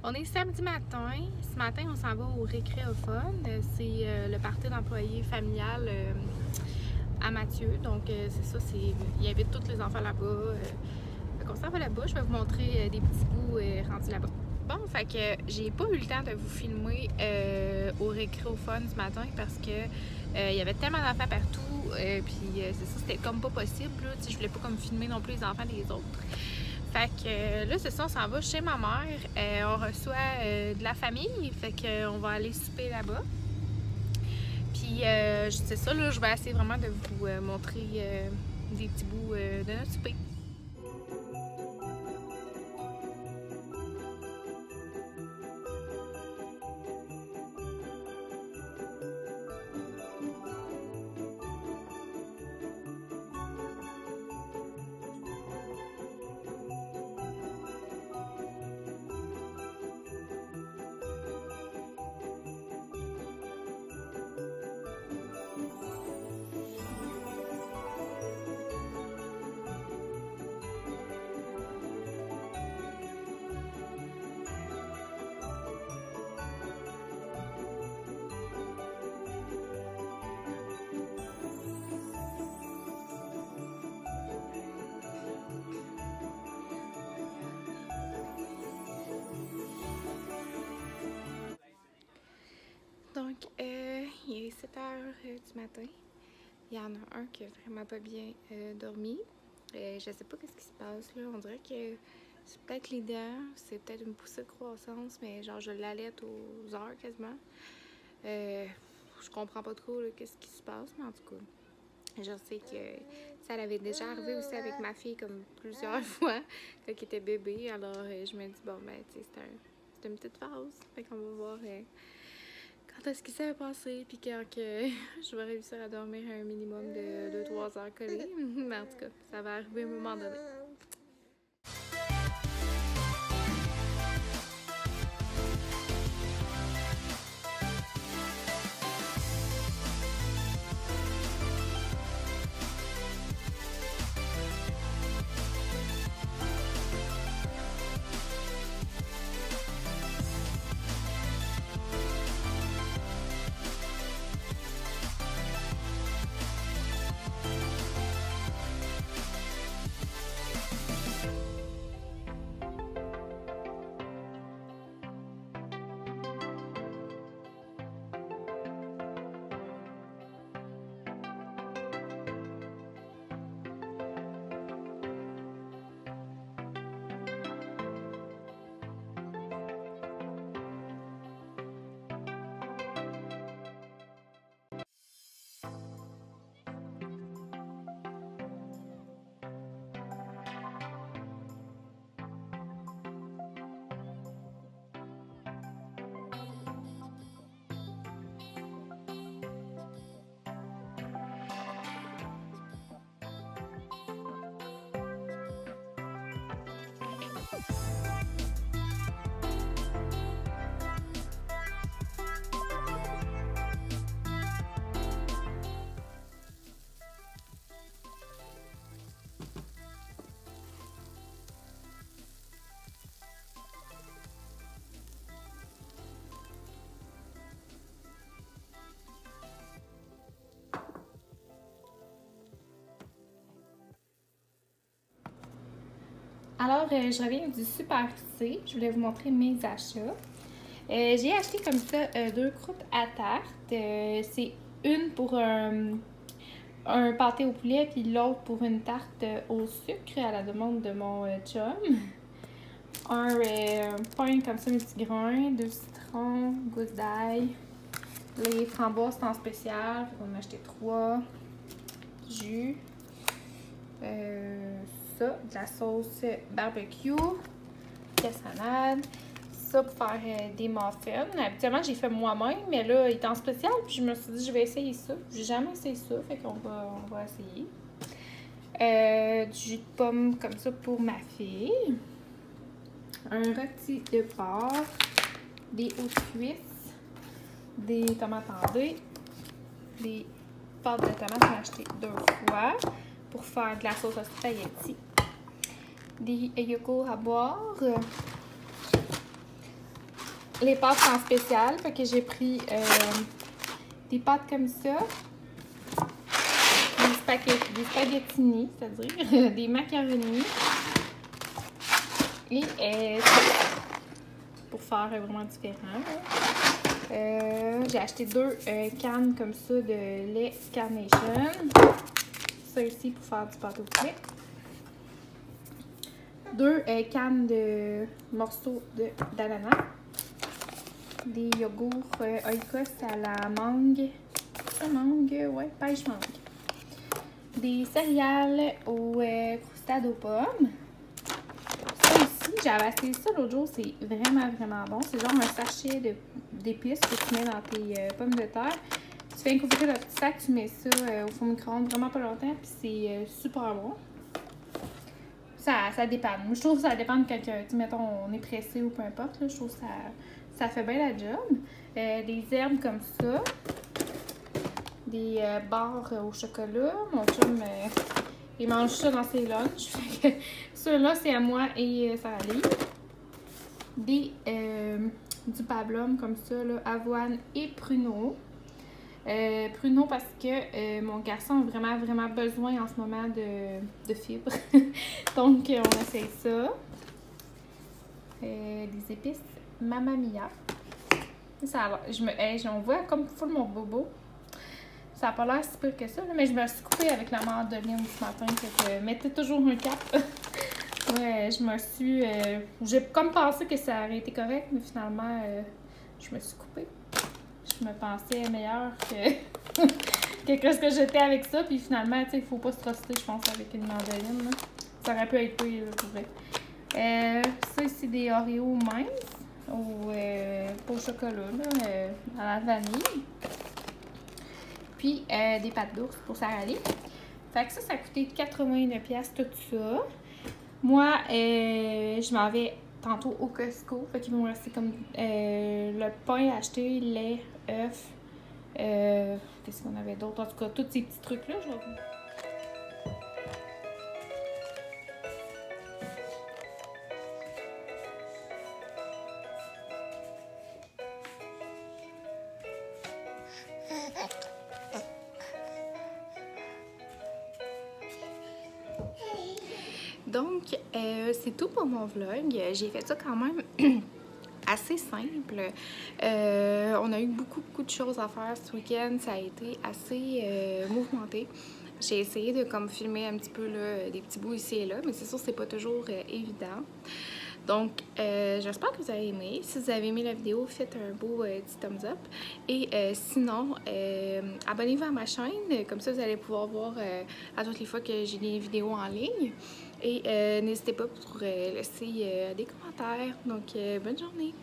On est samedi matin. Ce matin, on s'en va au récréophone. C'est le party d'employés familial à Mathieu. Donc, c'est ça, il invite tous les enfants là-bas. On s'en va là-bas. Je vais vous montrer des petits bouts rendus là-bas. Bon, fait que j'ai pas eu le temps de vous filmer au récréophone ce matin parce que il y avait tellement d'enfants partout. Puis, c'est ça, c'était comme pas possible. Là. Je voulais pas comme filmer non plus les enfants des autres. Fait que là, c'est ça, on s'en va chez ma mère. On reçoit de la famille, fait qu'on va aller souper là-bas. Puis, c'est ça, là, je vais essayer vraiment de vous montrer des petits bouts de notre souper. Donc, il est 7 h du matin. Il y en a un qui a vraiment pas bien dormi. Je sais pas qu'est-ce qui se passe là. On dirait que c'est peut-être les dents, c'est peut-être une poussée de croissance, mais genre je l'allaite aux heures quasiment. Je comprends pas trop qu'est-ce qui se passe, mais en tout cas, je sais que ça l'avait déjà arrivé aussi avec ma fille comme plusieurs fois quand elle était bébé. Alors je me dis bon ben tu sais c'est une petite phase. Fait qu'on va voir. Quand est-ce que ça va passer, puis quand que je vais réussir à dormir un minimum de 2-3 heures collées. Mais en tout cas, ça va arriver à un moment donné. Alors, je reviens du Super C. Je voulais vous montrer mes achats. J'ai acheté comme ça 2 croûtes à tarte. C'est une pour un pâté au poulet, puis l'autre pour une tarte au sucre à la demande de mon chum. Un pain comme ça, multigrain, 2 citrons, gousse d'ail. Les framboises en spécial, on a acheté 3. Jus. Ça, de la sauce barbecue, cassonade, ça pour faire des muffins. Habituellement, j'ai fait moi-même, mais là, il est en spécial, puis je me suis dit, je vais essayer ça. J'ai jamais essayé ça, fait qu'on va essayer. Du jus de pomme comme ça pour ma fille. Un rôti de porc, des hautes cuisses, des tomates en dés, des pâtes de tomates que j'ai acheté 2 fois pour faire de la sauce à spaghetti. Des yogourts à boire, les pâtes en spécial. Fait que j'ai pris des pâtes comme ça. Des spaghettini, c'est-à-dire des macaronis. Et pour faire vraiment différent. J'ai acheté 2 cannes comme ça de lait Carnation. Ça ici pour faire du pâte au poulet. 2 cannes de morceaux d'ananas. Des yogourts Oikos à la mangue. Ouais, pêche mangue. Des céréales aux croustades aux pommes. Ça ici, j'avais essayé ça l'autre jour, c'est vraiment bon. C'est genre un sachet d'épices que tu mets dans tes pommes de terre. Tu fais incorporer le petit sac, tu mets ça au four micro-ondes vraiment pas longtemps, puis c'est super bon. Ça dépend. Moi, je trouve que ça dépend quand, mettons, on est pressé ou peu importe. Là, je trouve que ça fait bien la job. Des herbes comme ça. Des barres au chocolat. Mon chum, il mange ça dans ses lunchs. Ceux-là, c'est à moi et Sarah Lee. Du pablum comme ça, là, avoine et pruneau. Pruneau parce que mon garçon a vraiment besoin en ce moment de fibres. Donc, on essaye ça. Des épices Mamma Mia. Ça on voit comme full mon bobo. Ça n'a pas l'air si pire que ça, là, mais je me suis coupée avec la mandoline ce matin. Fait que mettez toujours un cap. Ouais, je me suis... j'ai comme pensé que ça aurait été correct, mais finalement, je me suis coupée. Je me pensais meilleure que ce que j'étais avec ça. Puis finalement, tu sais, il faut pas se truster, je pense, avec une mandoline. Là. Ça aurait pu être pire, pour vrai. Ça, ici, des Oreos minces au chocolat, là, à la vanille. Puis des pâtes d'ours pour Sarah Lee. Fait que ça a coûté 89$ tout ça. Moi, je m'en vais tantôt au Costco. Fait qu'il va me rester comme le pain acheté, lait, œufs. Qu'est-ce qu'on avait d'autre? En tout cas, tous ces petits trucs-là, je vais... Donc, c'est tout pour mon vlog. J'ai fait ça quand même assez simple. On a eu beaucoup de choses à faire ce week-end. Ça a été assez mouvementé. J'ai essayé de comme filmer un petit peu là, des petits bouts ici et là, mais c'est sûr que c'est pas toujours évident. Donc, j'espère que vous avez aimé. Si vous avez aimé la vidéo, faites un beau petit thumbs up. Et sinon, abonnez-vous à ma chaîne. Comme ça, vous allez pouvoir voir à toutes les fois que j'ai des vidéos en ligne. Et n'hésitez pas pour laisser des commentaires. Donc, bonne journée!